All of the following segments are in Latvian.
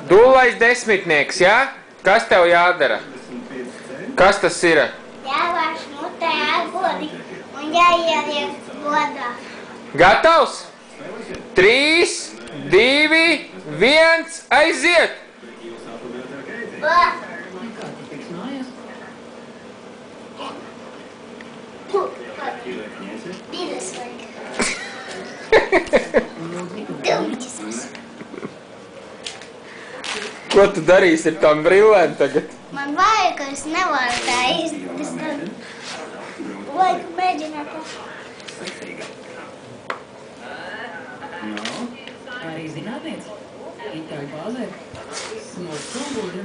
Dūlais desmitnieks, jā? Kas tev jādara? Kas tas ir? Jāvāš mutē āboli un jāieliek vodā. Gatavs? 3, 2, 1, aiziet! Divas vajag. Dumķis esmu. Ko tu darīsi ar tām brillēm tagad? Man vajag, ka es nevaru tā izdarīt. Tad vajag mēģināt tā. Arī zinātniece. Itāļu bāzē. No Stumbuļa.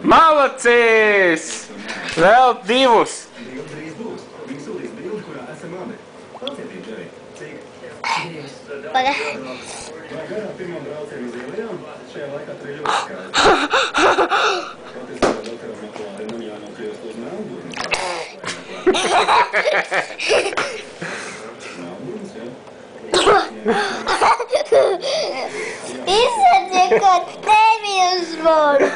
Malacis! Vēl 2! Paga. Izsaka, ka tevi uzvaru.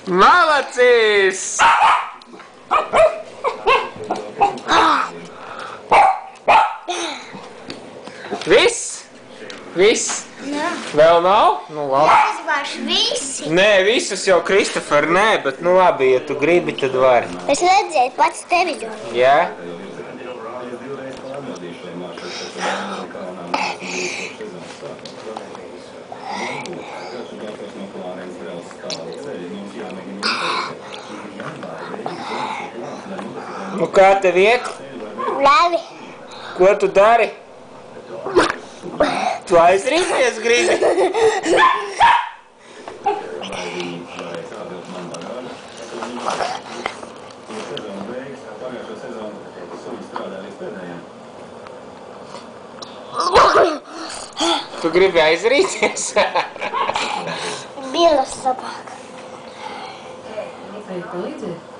Malacis! Viss? Viss? Jā. Vēl nav? Nu labi. Jāizvāš visi. Nē, visus jau Kristofer, nē, bet nu labi, ja tu gribi, tad vari. Es redzēju pats tevi. Jā? Nu kā tev iet? Labi. Ko tu dari? Tu aizrīties gribi? Tu gribi aizrīties? Bilas sapāk. Vai palīdzēt?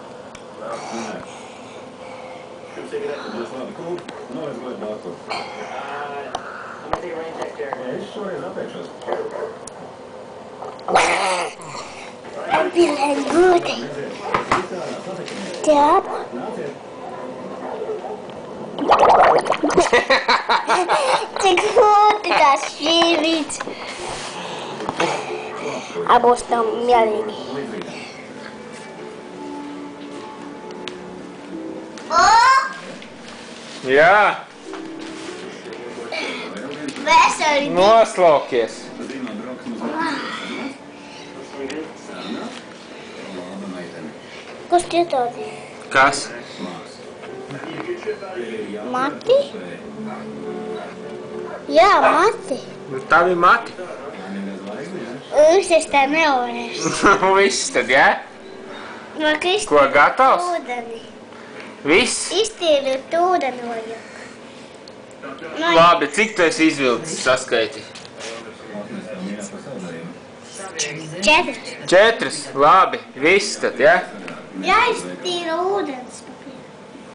Bilai grūti. Tēp. Cik grūti tās šķīvīts. Abos tam mierīgi. Jā, Veseli divi. noslaukies. Kas tie tādi? Kas? Mati? Jā, mati. Nu, tavi mati. Es tā nevarēšu. Viss tad, jā? Vai Kristi Ko, gatavs? ūdeni? Viss? Iztīrīt ūdeni vajag. Labi, cik tu esi izvilcis saskaiti? 4. 4, labi, viss tad, jā? Jāiztīra ūdens